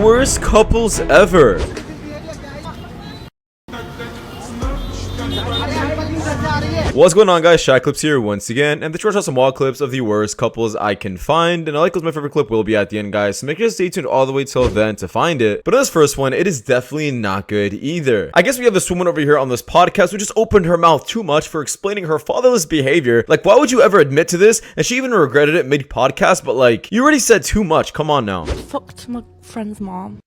worst couples ever. What's going on, guys? Shak-Clips here once again, and the short some wild clips of the worst couples I can find, and I like those my favorite clip will be at the end, guys, so make sure to stay tuned all the way till then to find it. But in this first one, it is definitely not good either. I guess we have this woman over here on this podcast who just opened her mouth too much for explaining her fatherless behavior. Like, why would you ever admit to this? And she even regretted it mid-podcast, but like, you already said too much. Come on now. Fucked my friend's mom.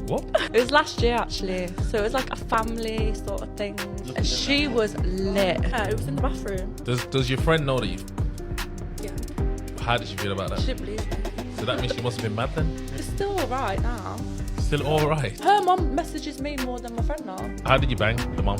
What? It was last year actually, so it was like a family sort of thing. And she was lit. Yeah, it was in the bathroom. Does your friend know that you? Yeah. How did she feel about that? She didn't believe me. So that means she must have been mad then? It's still alright now. Still alright? Her mom messages me more than my friend now. How did you bang the mom?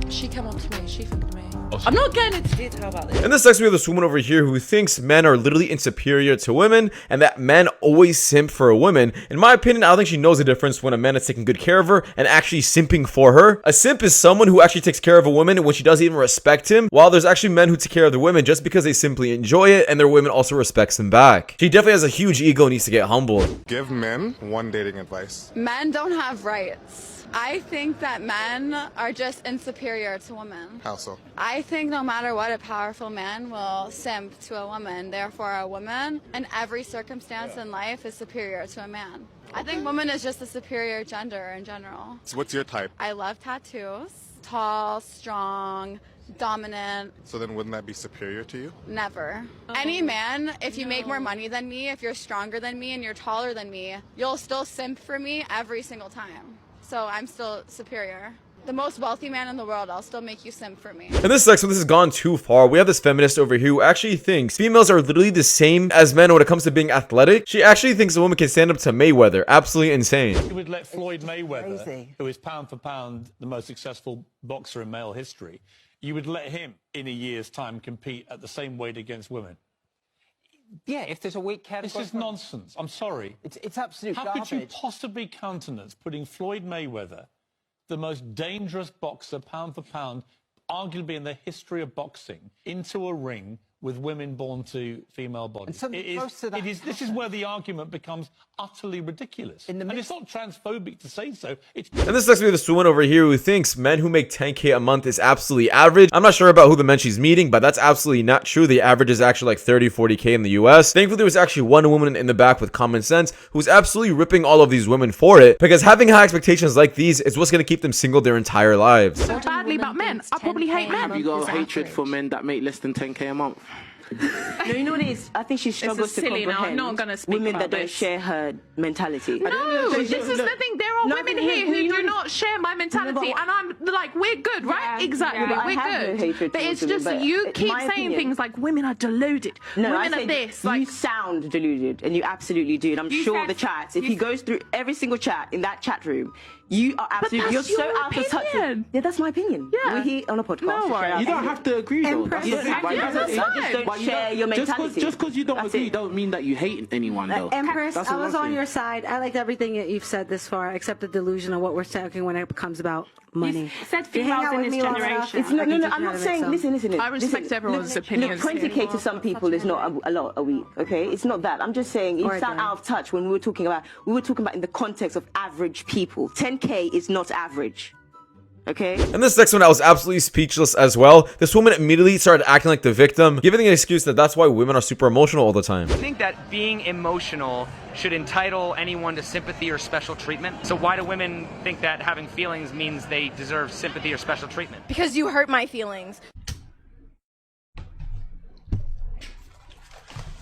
She came on to me, she fucked me. Oh, I'm not getting into detail about this. In this section, we have this woman over here who thinks men are literally inferior to women and that men always simp for a woman. In my opinion, I don't think she knows the difference when a man is taking good care of her and actually simping for her. A simp is someone who actually takes care of a woman when she doesn't even respect him, while there's actually men who take care of their women just because they simply enjoy it and their women also respects them back. She definitely has a huge ego and needs to get humbled. Give men one dating advice. Men don't have rights. I think that men are just inferior to women. How so? I think no matter what, a powerful man will simp to a woman. Therefore, a woman in every circumstance in life is superior to a man. I think woman is just a superior gender in general. So what's your type? I love tattoos. Tall, strong, dominant. So then wouldn't that be superior to you? Never. Any man, if you make more money than me, if you're stronger than me and you're taller than me, you'll still simp for me every single time. So I'm still superior. The most wealthy man in the world, I'll still make you simp for me. In this section, this has gone too far. We have this feminist over here who actually thinks females are literally the same as men when it comes to being athletic. She actually thinks a woman can stand up to Mayweather. Absolutely insane. You would let Floyd Mayweather, who is pound for pound the most successful boxer in male history, you would let him in a year's time compete at the same weight against women? Yeah, if there's a weak category. This is nonsense. I'm sorry. It's absolute How garbage. could you possibly countenance putting Floyd Mayweather, the most dangerous boxer pound for pound, arguably in the history of boxing, into a ring with women born to female bodies? This is where the argument becomes utterly ridiculous. And it's not transphobic to say so. And this next to be this woman over here who thinks men who make 10K a month is absolutely average. I'm not sure about who the men she's meeting, but that's absolutely not true. The average is actually like 30, 40K in the US. Thankfully, there was actually one woman in the back with common sense who's absolutely ripping all of these women for it, because having high expectations like these is what's going to keep them single their entire lives. Badly about men. I probably hate men. Have you got hatred for men that make less than 10K a month? No, you know what it is? I think she struggles to comprehend women that don't share her mentality. No, this is the thing. There are women here who do not share my mentality, and I'm like, we're good, right? Exactly, we're good. But it's just you keep saying things like women are deluded. Women are this. You sound deluded, and you absolutely do. And I'm sure the chats, if he goes through every single chat in that chat room, you are absolutely, you're so out of touch with. Yeah, that's my opinion. Yeah. We're here on a podcast. No, you don't have to agree though. That's the thing. Just don't share your mentality. Just because you don't agree don't mean that you hate anyone though. Empress, I was on your side. I liked everything that you've said this far, except the delusion of what we're talking when it comes about money. You said females in this generation. No, I'm not saying, listen. I respect everyone's opinions. Look, 20K to some people is not a lot a week, okay? It's not that. I'm just saying you sound out of touch when we were talking about in the context of average people. 10K is not average. Okay. And this next one, I was absolutely speechless as well. This woman immediately started acting like the victim, giving the excuse that that's why women are super emotional all the time. I think that being emotional should entitle anyone to sympathy or special treatment. So why do women think that having feelings means they deserve sympathy or special treatment? Because you hurt my feelings.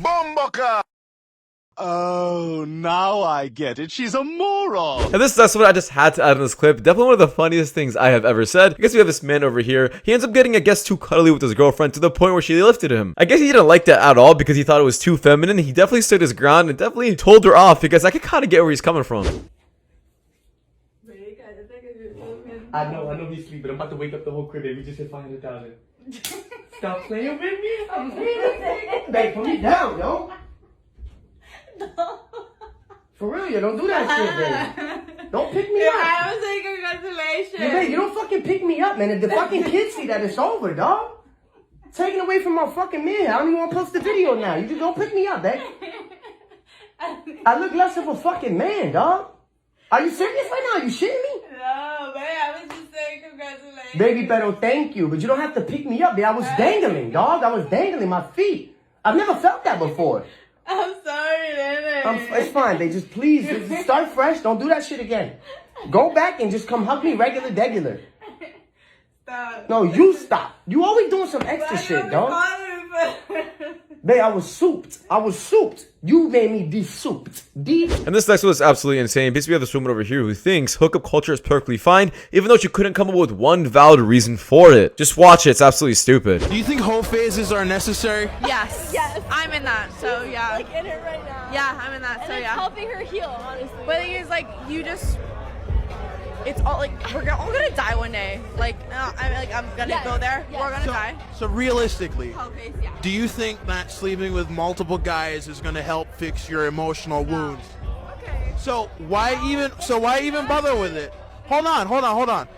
Bomboka! Oh, now I get it. She's a moron. And that's what I just had to add in this clip. Definitely one of the funniest things I have ever said. I guess we have this man over here. He ends up getting, I guess, too cuddly with his girlfriend to the point where she lifted him. I guess he didn't like that at all because he thought it was too feminine. He definitely stood his ground and definitely told her off because I could kind of get where he's coming from. I know he's sleeping. I'm about to wake up the whole crib, baby. We just hit 500,000. Stop playing with me. I'm really babe, put me down, yo. No. For real, you don't do that shit, babe. Don't pick me up. I was saying congratulations. Yeah, babe, you don't fucking pick me up, man. If the fucking kids see that, it's over, dog. Taking away from my fucking man. I don't even want to post the video now. You just don't pick me up, babe. I look less of a fucking man, dog. Are you serious right now? Are you shitting me? No, babe, I was just saying congratulations. Baby, pero thank you. But you don't have to pick me up, babe. I was dangling, dog. I was dangling my feet. I've never felt that before. I'm sorry, Nene. It's fine. They just please just start fresh. Don't do that shit again. Go back and just come hug me regular. Stop. No, you stop. You always doing some extra shit, dog. Babe, I was souped. You made me de-souped. And this next one is absolutely insane. Basically, we have this woman over here who thinks hookup culture is perfectly fine, even though she couldn't come up with one valid reason for it. Just watch it. It's absolutely stupid. Do you think whole phases are necessary? Yes. Yes. I'm in that, so yeah. Like in it right now. Yeah, I'm in that, so and it's yeah. helping her heal, honestly. But the thing is, like, you just... It's all like we're all gonna die one day. Like I'm gonna go there. We're gonna die. So realistically, Hell-based, yeah. do you think that sleeping with multiple guys is going to help fix your emotional wounds? Okay. So why even bother with it? Hold on.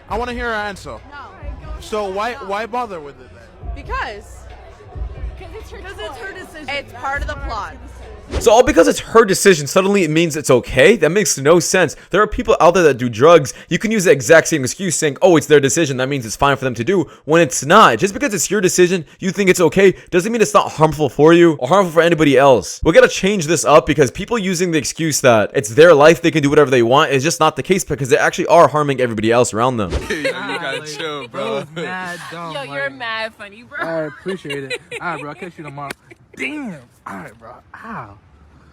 I want to hear her answer. No. So why bother with it then? Because it's her decision. It's part of the plot. So all because it's her decision, suddenly it means it's okay? That makes no sense. There are people out there that do drugs. You can use the exact same excuse saying, oh, it's their decision. That means it's fine for them to do, when it's not. Just because it's your decision, you think it's okay, doesn't mean it's not harmful for you or harmful for anybody else. We gotta change this up because people using the excuse that it's their life, they can do whatever they want, is just not the case because they actually are harming everybody else around them. You gotta chill, bro. Mad dumb, Yo, you're mad funny, bro. I appreciate it. All right, bro. I'll catch you tomorrow. Damn. All right, bro. Ow.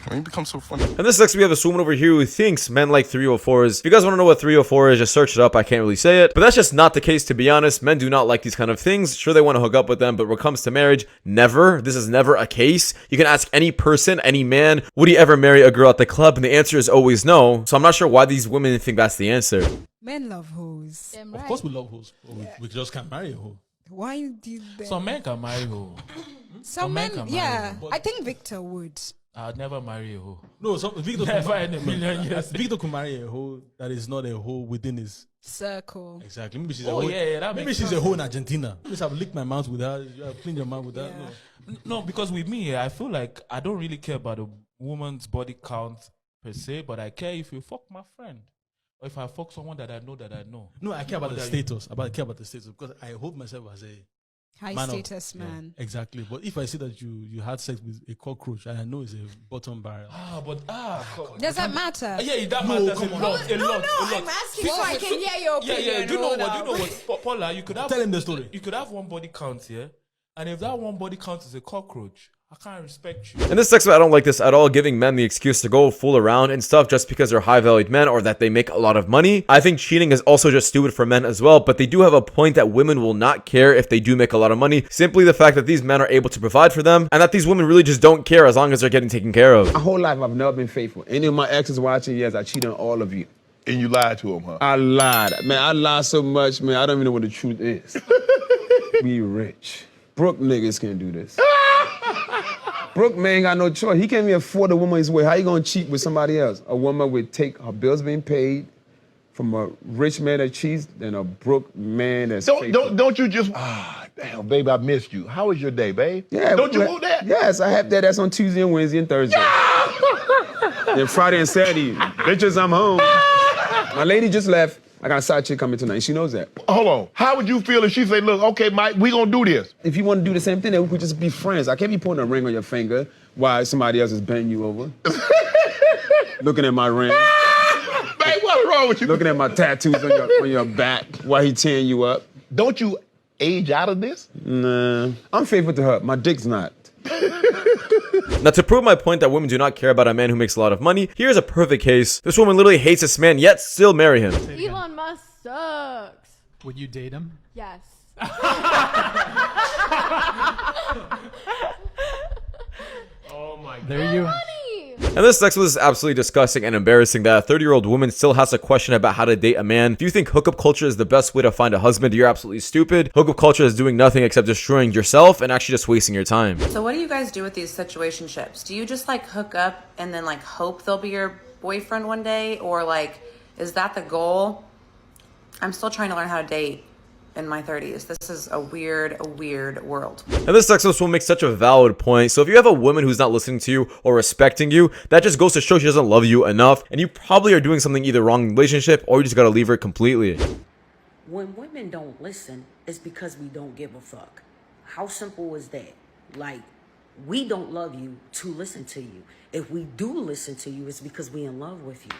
When you become so funny. And this next we have this woman over here who thinks men like 304s. If you guys want to know what 304 is, just search it up. I can't really say it. But that's just not the case, to be honest. Men do not like these kind of things. Sure, they want to hook up with them, but when it comes to marriage, never. This is never a case. You can ask any person, any man, would he ever marry a girl at the club? And the answer is always no. So I'm not sure why these women think that's the answer. Men love hoes. Of course we love hoes. We just can't marry a hoe. Why did they? Some men can marry a hoe. Some men, can yeah. marry, I think Victor would. I'd never marry a hoe. No, Victor Never in a million years. Victor could marry a hoe that is not a hoe within his circle. Exactly. Maybe she's Oh, a hoe. yeah, that Maybe makes she's a sense. hoe in Argentina. Maybe I've licked my mouth with her. I've cleaned your mouth with that. No, because with me, I feel like I don't really care about a woman's body count per se, but I care if you fuck my friend. Or if I fuck someone that I know. No, I care about Or the that status. I care about the status because I hold myself as a High man status man. Yeah, exactly. But if I see that you had sex with a cockroach and I know it's a bottom barrel. Does that matter? Yeah, that No, matters come a on. lot. No, I'm asking so I can hear your opinion. Yeah, do you know what, Paula? You could have Tell him the story. You could have one body count here, and if that one body count is a cockroach, I can't respect you. And this section, I don't like this at all, giving men the excuse to go fool around and stuff just because they're high-valued men or that they make a lot of money. I think cheating is also just stupid for men as well, but they do have a point that women will not care if they do make a lot of money. Simply the fact that these men are able to provide for them and that these women really just don't care as long as they're getting taken care of. My whole life, I've never been faithful. Any of my exes watching, yes, I cheated on all of you. And you lied to him, huh? I lied. Man, I lied so much, man, I don't even know what the truth is. We rich. Broke niggas can't do this. Brooke, man, ain't got no choice. He can't even afford a woman his way. How you gonna cheat with somebody else? A woman would take her bills being paid from a rich man that cheats than a broke man that's Don't you just... damn, babe, I missed you. How was your day, babe? Yeah. Don't you want that? Yes, I have that. That's on Tuesday and Wednesday and Thursday. Then Friday and Saturday, bitches, I'm home. My lady just left. I got a side chick coming tonight. She knows that. Hold on. How would you feel if she said, look, okay, Mike, we gonna do this? If you want to do the same thing, then we could just be friends. I can't be putting a ring on your finger while somebody else is bending you over. Looking at my ring. Babe, what's wrong with you? Looking at my tattoos on your back while he tearing you up. Don't you age out of this? Nah. I'm faithful to her. My dick's not. Now, to prove my point that women do not care about a man who makes a lot of money, here's a perfect case. This woman literally hates this man, yet still marry him. Elon Musk sucks. Would you date him? Yes. Oh my god. There you. And this next one is absolutely disgusting and embarrassing that a 30-year-old woman still has a question about how to date a man. If you think hookup culture is the best way to find a husband, you're absolutely stupid. Hookup culture is doing nothing except destroying yourself and actually just wasting your time. So what do you guys do with these situationships? Do you just like hook up and then like hope they'll be your boyfriend one day? Or like, is that the goal? I'm still trying to learn how to date. in my 30s. This is a weird world. And this sexist woman makes such a valid point. So if you have a woman who's not listening to you or respecting you, that just goes to show she doesn't love you enough, and you probably are doing something either wrong in the relationship or you just gotta leave her completely. When women don't listen, it's because we don't give a fuck. How simple is that? Like, we don't love you to listen to you. If we do listen to you, it's because we in love with you.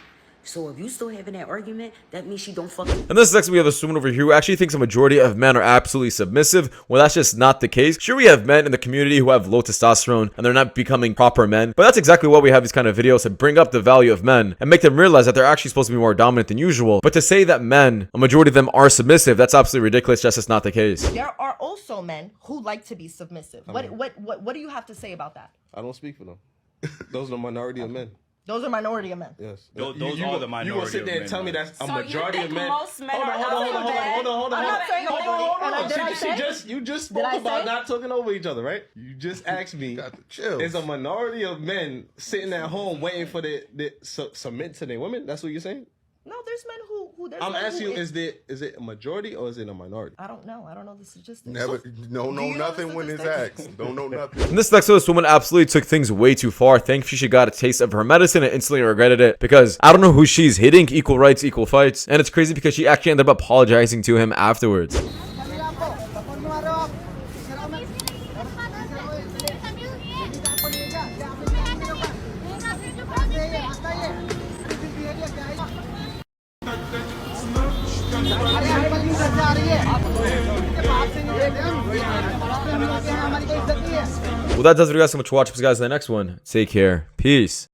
So if you still having that argument, that means she don't fucking. And this next we have this woman over here who actually thinks a majority of men are absolutely submissive. Well, that's just not the case. Sure, we have men in the community who have low testosterone and they're not becoming proper men, but that's exactly why we have these kind of videos, to bring up the value of men and make them realize that they're actually supposed to be more dominant than usual. But to say that men, a majority of them, are submissive, that's absolutely ridiculous. Just not the case. There are also men who like to be submissive. What do you have to say about that? I don't speak for them. Those are the minority of men. Those are minority of men. Yes. Those are the minority. You will sit there and tell me that's a majority of men. Most men Hold on. I'm not saying maybe. You just spoke about not talking over each other, right? You just asked me. Is a minority of men sitting at home waiting for the submit to their women? That's what you're saying? No, there's men who I'm asking you, is it a majority or is it a minority? I don't know. The statistics. Never, don't know nothing when it's asked. Don't know nothing. And this sexist woman absolutely took things way too far. Thankfully, she got a taste of her medicine and instantly regretted it, because I don't know who she's hitting. Equal rights, equal fights. And it's crazy because she actually ended up apologizing to him afterwards. Well, that does it, guys. So much for watching, guys. In the next one, take care. Peace.